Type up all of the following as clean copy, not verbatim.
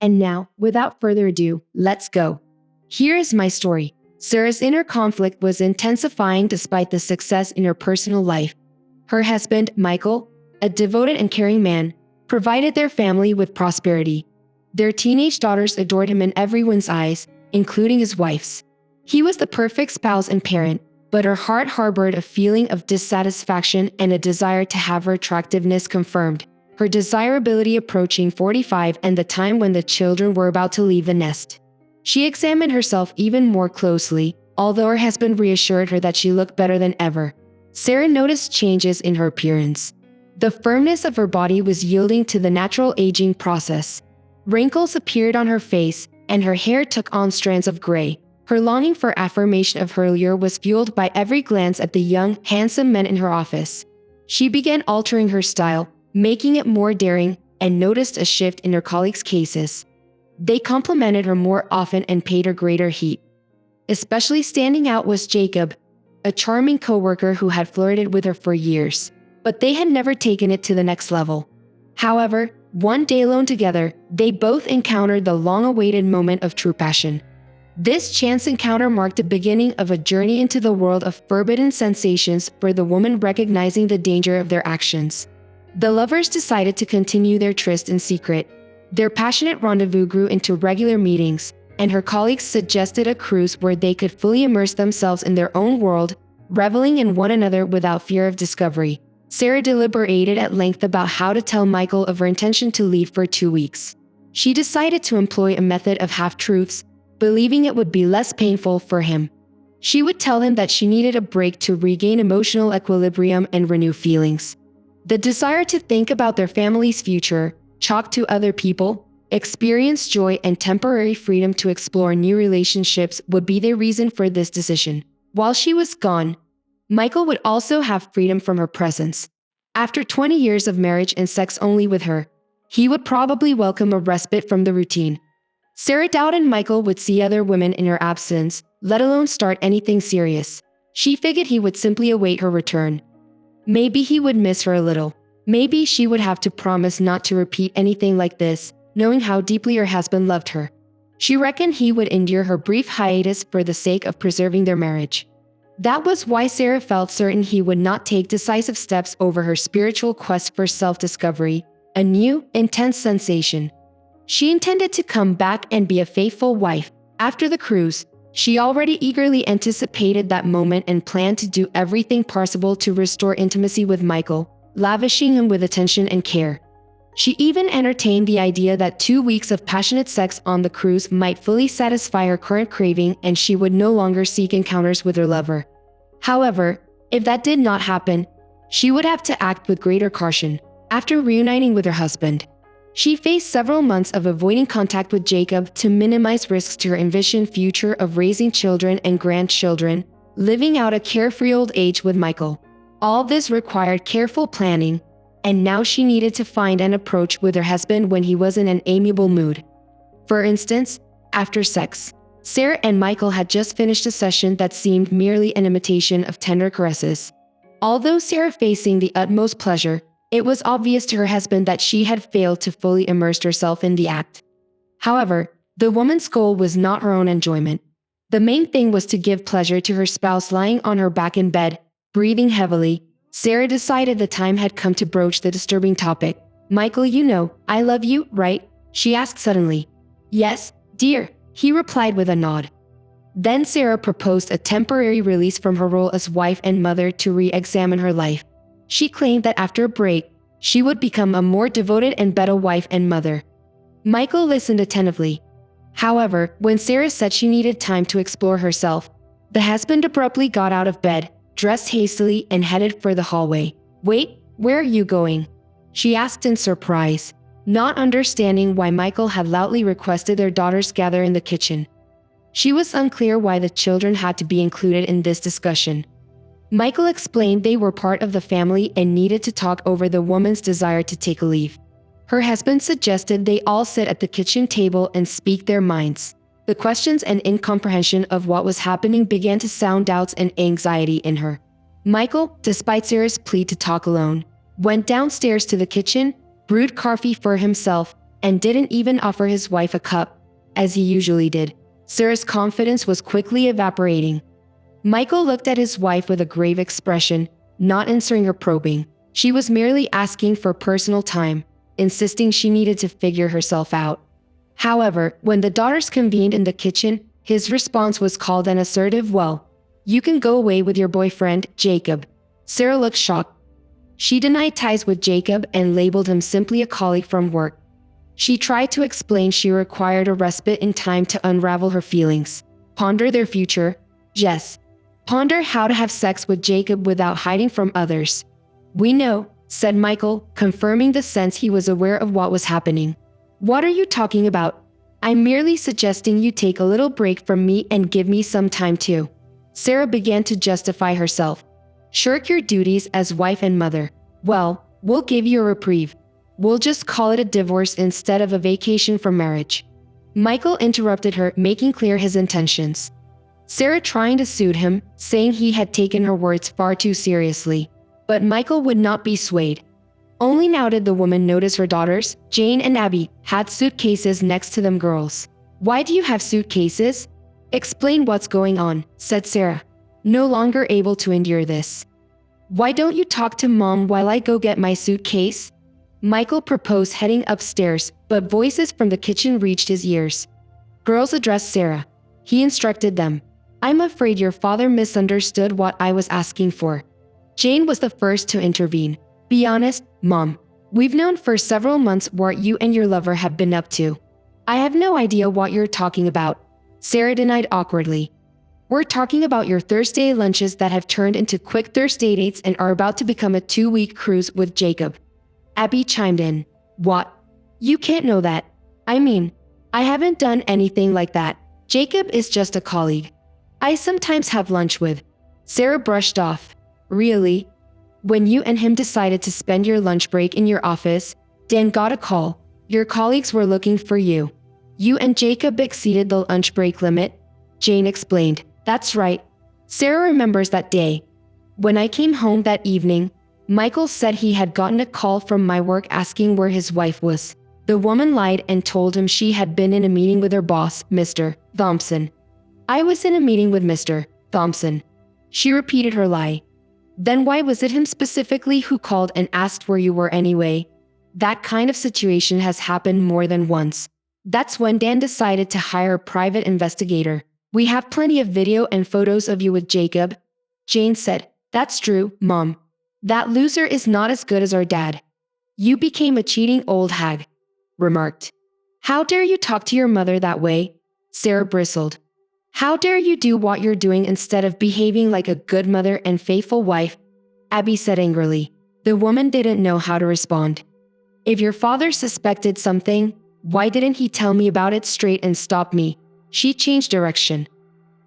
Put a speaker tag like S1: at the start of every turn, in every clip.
S1: And now, without further ado, let's go. Here is my story. Sarah's inner conflict was intensifying despite the success in her personal life. Her husband, Michael, a devoted and caring man, provided their family with prosperity. Their teenage daughters adored him in everyone's eyes, including his wife's. He was the perfect spouse and parent, but her heart harbored a feeling of dissatisfaction and a desire to have her attractiveness confirmed, her desirability approaching 45 and the time when the children were about to leave the nest. She examined herself even more closely, although her husband reassured her that she looked better than ever. Sarah noticed changes in her appearance. The firmness of her body was yielding to the natural aging process. Wrinkles appeared on her face, and her hair took on strands of gray. Her longing for affirmation of her allure was fueled by every glance at the young, handsome men in her office. She began altering her style, making it more daring, and noticed a shift in her colleagues' cases. They complimented her more often and paid her greater heed. Especially standing out was Jacob, a charming coworker who had flirted with her for years, but they had never taken it to the next level. However, one day alone together, they both encountered the long-awaited moment of true passion. This chance encounter marked the beginning of a journey into the world of forbidden sensations for the woman, recognizing the danger of their actions. The lovers decided to continue their tryst in secret. Their passionate rendezvous grew into regular meetings, and her colleagues suggested a cruise where they could fully immerse themselves in their own world, reveling in one another without fear of discovery. Sarah deliberated at length about how to tell Michael of her intention to leave for 2 weeks. She decided to employ a method of half-truths, believing it would be less painful for him. She would tell him that she needed a break to regain emotional equilibrium and renew feelings. The desire to think about their family's future, talk to other people, experience joy, and temporary freedom to explore new relationships would be the reason for this decision. While she was gone, Michael would also have freedom from her presence. After 20 years of marriage and sex only with her, he would probably welcome a respite from the routine. Sarah doubted Michael would see other women in her absence, let alone start anything serious. She figured he would simply await her return. Maybe he would miss her a little. Maybe she would have to promise not to repeat anything like this, knowing how deeply her husband loved her. She reckoned he would endure her brief hiatus for the sake of preserving their marriage. That was why Sarah felt certain he would not take decisive steps over her spiritual quest for self-discovery, a new, intense sensation. She intended to come back and be a faithful wife. After the cruise, she already eagerly anticipated that moment and planned to do everything possible to restore intimacy with Michael, lavishing him with attention and care. She even entertained the idea that 2 weeks of passionate sex on the cruise might fully satisfy her current craving and she would no longer seek encounters with her lover. However, if that did not happen, she would have to act with greater caution. After reuniting with her husband, she faced several months of avoiding contact with Jacob to minimize risks to her envisioned future of raising children and grandchildren, living out a carefree old age with Michael. All this required careful planning, and now she needed to find an approach with her husband when he was in an amiable mood. For instance, after sex, Sarah and Michael had just finished a session that seemed merely an imitation of tender caresses. Although Sarah facing the utmost pleasure, it was obvious to her husband that she had failed to fully immerse herself in the act. However, the woman's goal was not her own enjoyment. The main thing was to give pleasure to her spouse lying on her back in bed, breathing heavily. Sarah decided the time had come to broach the disturbing topic. "Michael, you know, I love you, right?" she asked suddenly. "Yes, dear," he replied with a nod. Then Sarah proposed a temporary release from her role as wife and mother to re-examine her life. She claimed that after a break, she would become a more devoted and better wife and mother. Michael listened attentively. However, when Sarah said she needed time to explore herself, the husband abruptly got out of bed, dressed hastily, and headed for the hallway. "Wait, where are you going?" she asked in surprise, not understanding why Michael had loudly requested their daughters gather in the kitchen. She was unclear why the children had to be included in this discussion. Michael explained they were part of the family and needed to talk over the woman's desire to take a leave. Her husband suggested they all sit at the kitchen table and speak their minds. The questions and incomprehension of what was happening began to sound doubts and anxiety in her. Michael, despite Sarah's plea to talk alone, went downstairs to the kitchen, brewed coffee for himself, and didn't even offer his wife a cup, as he usually did. Sarah's confidence was quickly evaporating. Michael looked at his wife with a grave expression, not answering or probing. She was merely asking for personal time, insisting she needed to figure herself out. However, when the daughters convened in the kitchen, his response was called and assertive. "Well, you can go away with your boyfriend, Jacob." Sarah looked shocked. She denied ties with Jacob and labeled him simply a colleague from work. She tried to explain she required a respite in time to unravel her feelings, ponder their future. Yes, ponder how to have sex with Jacob without hiding from others. "We know," said Michael, confirming the sense he was aware of what was happening. "What are you talking about? I'm merely suggesting you take a little break from me and give me some time too." Sarah began to justify herself. "Shirk your duties as wife and mother. Well, we'll give you a reprieve. We'll just call it a divorce instead of a vacation from marriage." Michael interrupted her, making clear his intentions. Sarah trying to soothe him, saying he had taken her words far too seriously. But Michael would not be swayed. Only now did the woman notice her daughters, Jane and Abby, had suitcases next to them. "Girls, why do you have suitcases? Explain what's going on," said Sarah, no longer able to endure this. "Why don't you talk to Mom while I go get my suitcase?" Michael proposed, heading upstairs, but voices from the kitchen reached his ears. "Girls, address Sarah," he instructed them. "I'm afraid your father misunderstood what I was asking for." Jane was the first to intervene. "Be honest, Mom. We've known for several months what you and your lover have been up to." "I have no idea what you're talking about," Sarah denied awkwardly. "We're talking about your Thursday lunches that have turned into quick Thursday dates and are about to become a 2-week cruise with Jacob." Abby chimed in. "What? You can't know that. I mean, I haven't done anything like that. Jacob is just a colleague I sometimes have lunch with." Sarah brushed off. "Really? When you and him decided to spend your lunch break in your office, Dan got a call. Your colleagues were looking for you. You and Jacob exceeded the lunch break limit," Jane explained. "That's right." Sarah remembers that day. "When I came home that evening, Michael said he had gotten a call from my work asking where his wife was. The woman lied and told him she had been in a meeting with her boss, Mr. Thompson." "I was in a meeting with Mr. Thompson." She repeated her lie. "Then why was it him specifically who called and asked where you were anyway?" "That kind of situation has happened more than once. That's when Dan decided to hire a private investigator. We have plenty of video and photos of you with Jacob." Jane said. "That's true, Mom. That loser is not as good as our dad." "You became a cheating old hag," remarked. "How dare you talk to your mother that way?" Sarah bristled. "How dare you do what you're doing instead of behaving like a good mother and faithful wife?" Abby said angrily. The woman didn't know how to respond. "If your father suspected something, why didn't he tell me about it straight and stop me?" She changed direction.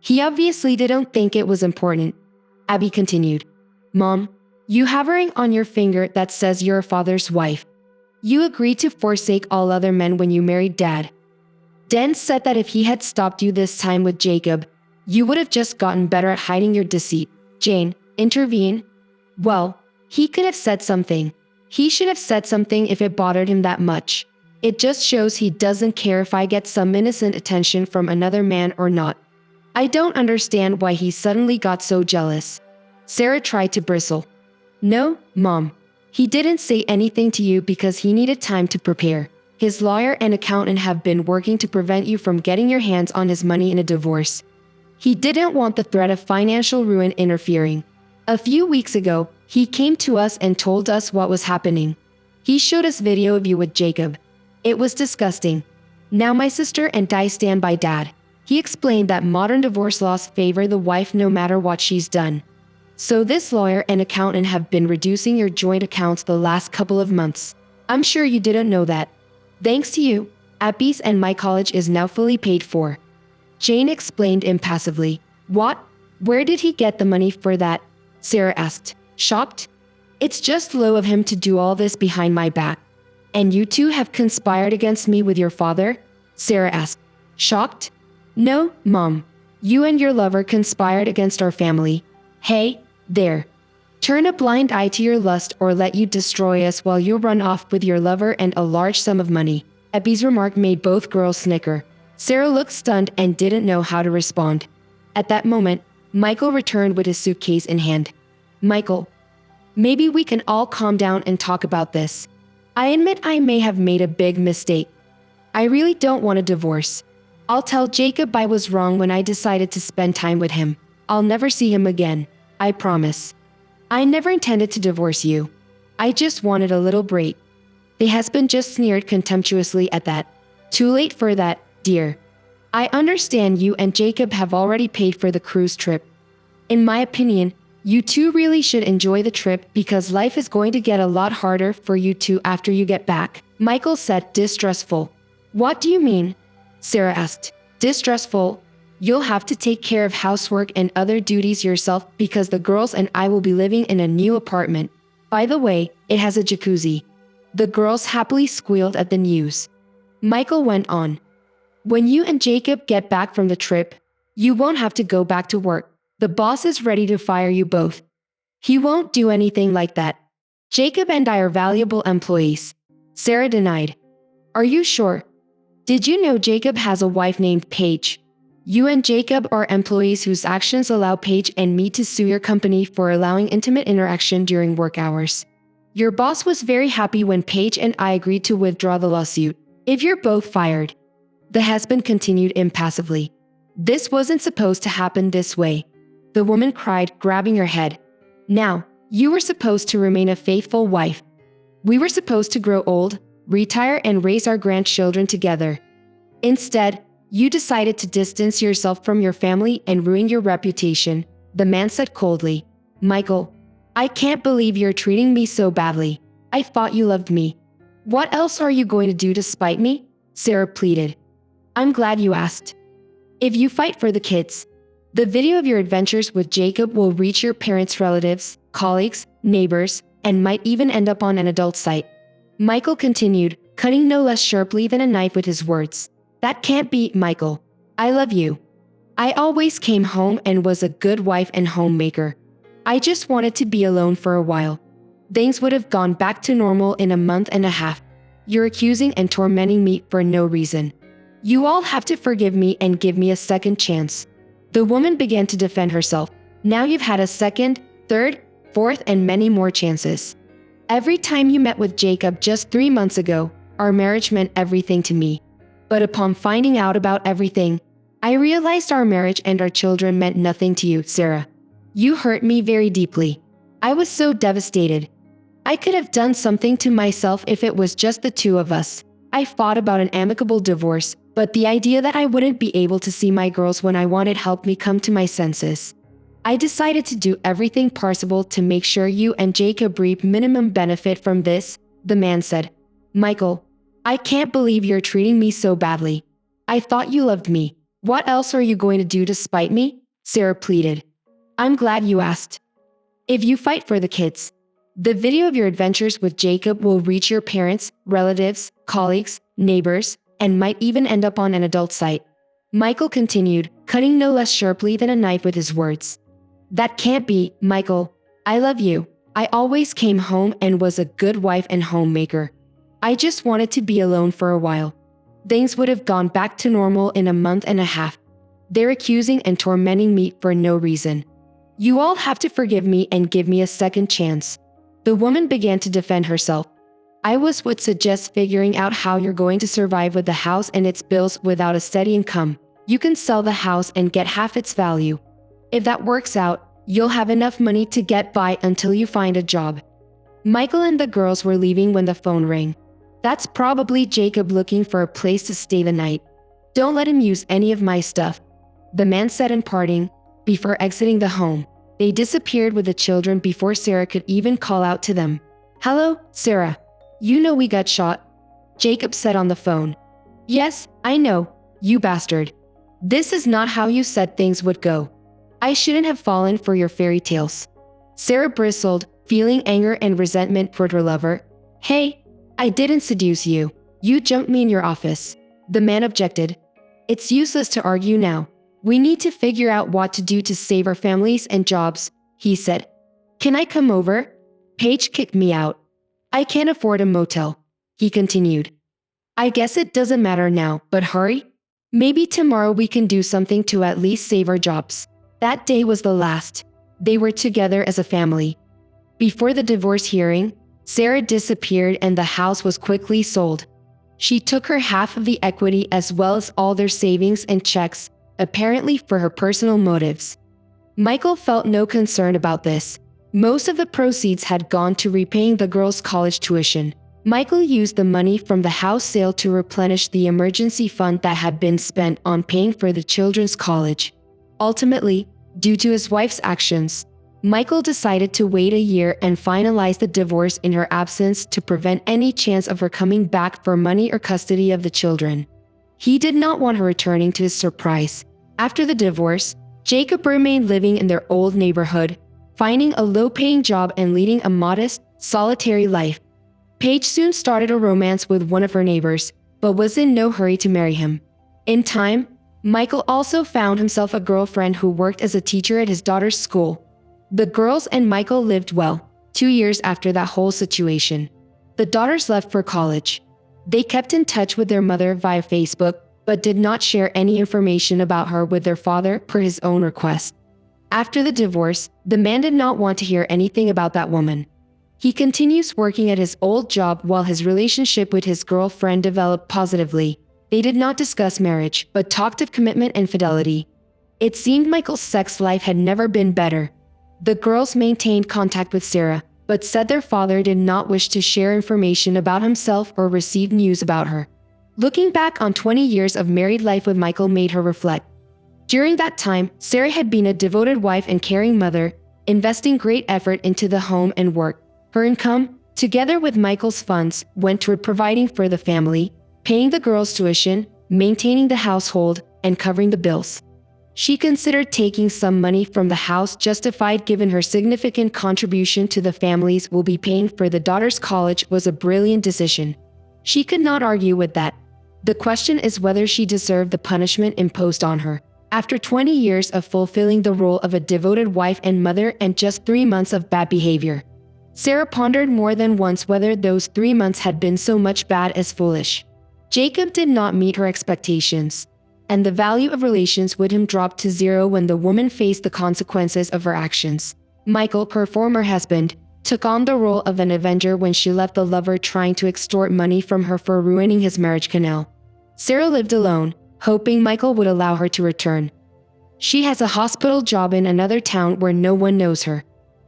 S1: "He obviously didn't think it was important," Abby continued. "Mom, you have a ring on your finger that says you're a father's wife. You agreed to forsake all other men when you married Dad. Dan said that if he had stopped you this time with Jacob, you would have just gotten better at hiding your deceit." Jane intervened. "Well, he could have said something. He should have said something if it bothered him that much. It just shows he doesn't care if I get some innocent attention from another man or not. I don't understand why he suddenly got so jealous." Sarah tried to bristle. "No, Mom. He didn't say anything to you because he needed time to prepare. His lawyer and accountant have been working to prevent you from getting your hands on his money in a divorce. He didn't want the threat of financial ruin interfering. A few weeks ago, he came to us and told us what was happening. He showed us video of you with Jacob. It was disgusting. Now my sister and I stand by Dad. He explained that modern divorce laws favor the wife no matter what she's done. So this lawyer and accountant have been reducing your joint accounts the last couple of months. I'm sure you didn't know that. Thanks to you, Abby's and my college is now fully paid for." Jane explained impassively. "What? Where did he get the money for that?" Sarah asked, shocked. "It's just low of him to do all this behind my back." "And you two have conspired against me with your father?" Sarah asked, shocked. "No, Mom. You and your lover conspired against our family. Hey, there. Turn a blind eye to your lust or let you destroy us while you run off with your lover and a large sum of money." Eppie's remark made both girls snicker. Sarah looked stunned and didn't know how to respond. At that moment, Michael returned with his suitcase in hand. Michael, maybe we can all calm down and talk about this. I admit I may have made a big mistake. I really don't want a divorce. I'll tell Jacob I was wrong when I decided to spend time with him. I'll never see him again. I promise. I never intended to divorce you. I just wanted a little break. The husband just sneered contemptuously at that. Too late for that, dear. I understand you and Jacob have already paid for the cruise trip. In my opinion, you two really should enjoy the trip because life is going to get a lot harder for you two after you get back, Michael said, distrustful. What do you mean? Sarah asked. Distrustful? You'll have to take care of housework and other duties yourself because the girls and I will be living in a new apartment. By the way, it has a jacuzzi. The girls happily squealed at the news. Michael went on. When you and Jacob get back from the trip, you won't have to go back to work. The boss is ready to fire you both. He won't do anything like that. Jacob and I are valuable employees. Sarah denied. Are you sure? Did you know Jacob has a wife named Paige? You and Jacob are employees whose actions allow Paige and me to sue your company for allowing intimate interaction during work hours. Your boss was very happy when Paige and I agreed to withdraw the lawsuit. If you're both fired. The husband continued impassively. This wasn't supposed to happen this way. The woman cried, grabbing her head. Now, you were supposed to remain a faithful wife. We were supposed to grow old, retire and raise our grandchildren together. Instead, you decided to distance yourself from your family and ruin your reputation, the man said coldly. Michael, I can't believe you're treating me so badly. I thought you loved me. What else are you going to do to spite me? Sarah pleaded. I'm glad you asked. If you fight for the kids, the video of your adventures with Jacob will reach your parents' relatives, colleagues, neighbors, and might even end up on an adult site. Michael continued, cutting no less sharply than a knife with his words. That can't be, Michael. I love you. I always came home and was a good wife and homemaker. I just wanted to be alone for a while. Things would have gone back to normal in a month and a half. You're accusing and tormenting me for no reason. You all have to forgive me and give me a second chance. The woman began to defend herself. Now you've had a second, third, fourth, and many more chances. Every time you met with Jacob just 3 months ago, our marriage meant everything to me. But upon finding out about everything, I realized our marriage and our children meant nothing to you, Sarah. You hurt me very deeply. I was so devastated. I could have done something to myself if it was just the two of us. I fought about an amicable divorce, but the idea that I wouldn't be able to see my girls when I wanted helped me come to my senses. I decided to do everything possible to make sure you and Jacob reap minimum benefit from this, the man said. Michael, I can't believe you're treating me so badly. I thought you loved me. What else are you going to do to spite me? Sarah pleaded. I'm glad you asked. If you fight for the kids, the video of your adventures with Jacob will reach your parents, relatives, colleagues, neighbors, and might even end up on an adult site. Michael continued, cutting no less sharply than a knife with his words. That can't be, Michael. I love you. I always came home and was a good wife and homemaker. I just wanted to be alone for a while. Things would have gone back to normal in a month and a half. They're accusing and tormenting me for no reason. You all have to forgive me and give me a second chance. The woman began to defend herself. I would suggest figuring out how you're going to survive with the house and its bills without a steady income. You can sell the house and get half its value. If that works out, you'll have enough money to get by until you find a job. Michael and the girls were leaving when the phone rang. That's probably Jacob looking for a place to stay the night. Don't let him use any of my stuff, the man said in parting. Before exiting the home, they disappeared with the children before Sarah could even call out to them. Hello, Sarah. You know we got shot, Jacob said on the phone. Yes, I know, you bastard. This is not how you said things would go. I shouldn't have fallen for your fairy tales. Sarah bristled, feeling anger and resentment toward her lover. Hey, I didn't seduce you. You jumped me in your office. The man objected. It's useless to argue now. We need to figure out what to do to save our families and jobs, he said. Can I come over? Paige kicked me out. I can't afford a motel, he continued. I guess it doesn't matter now, but hurry. Maybe tomorrow we can do something to at least save our jobs. That day was the last. They were together as a family. Before the divorce hearing, Sarah disappeared and the house was quickly sold. She took her half of the equity as well as all their savings and checks, apparently for her personal motives. Michael felt no concern about this. Most of the proceeds had gone to repaying the girls' college tuition. Michael used the money from the house sale to replenish the emergency fund that had been spent on paying for the children's college. Ultimately, due to his wife's actions, Michael decided to wait a year and finalize the divorce in her absence to prevent any chance of her coming back for money or custody of the children. He did not want her returning to his surprise. After the divorce, Jacob remained living in their old neighborhood, finding a low-paying job and leading a modest, solitary life. Paige soon started a romance with one of her neighbors, but was in no hurry to marry him. In time, Michael also found himself a girlfriend who worked as a teacher at his daughter's school. The girls and Michael lived well. 2 years after that whole situation, the daughters left for college. They kept in touch with their mother via Facebook, but did not share any information about her with their father per his own request. After the divorce, the man did not want to hear anything about that woman. He continues working at his old job while his relationship with his girlfriend developed positively. They did not discuss marriage, but talked of commitment and fidelity. It seemed Michael's sex life had never been better. The girls maintained contact with Sarah, but said their father did not wish to share information about himself or receive news about her. Looking back on 20 years of married life with Michael made her reflect. During that time, Sarah had been a devoted wife and caring mother, investing great effort into the home and work. Her income, together with Michael's funds, went toward providing for the family, paying the girls' tuition, maintaining the household, and covering the bills. She considered taking some money from the house justified given her significant contribution to the family's will be paying for the daughter's college was a brilliant decision. She could not argue with that. The question is whether she deserved the punishment imposed on her. After 20 years of fulfilling the role of a devoted wife and mother and just 3 months of bad behavior, Sarah pondered more than once whether those 3 months had been so much bad as foolish. Jacob did not meet her expectations, and the value of relations with him dropped to zero when the woman faced the consequences of her actions. Michael, her former husband, took on the role of an avenger when she left the lover trying to extort money from her for ruining his marriage canal. Sarah lived alone, hoping Michael would allow her to return. She has a hospital job in another town where no one knows her.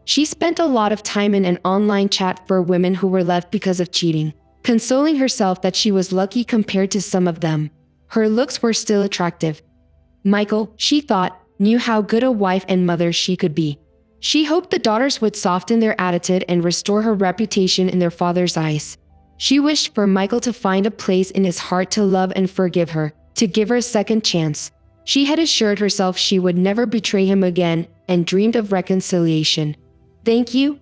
S1: She spent a lot of time in an online chat for women who were left because of cheating, consoling herself that she was lucky compared to some of them. Her looks were still attractive. Michael, she thought, knew how good a wife and mother she could be. She hoped the daughters would soften their attitude and restore her reputation in their father's eyes. She wished for Michael to find a place in his heart to love and forgive her, to give her a second chance. She had assured herself she would never betray him again and dreamed of reconciliation. Thank you,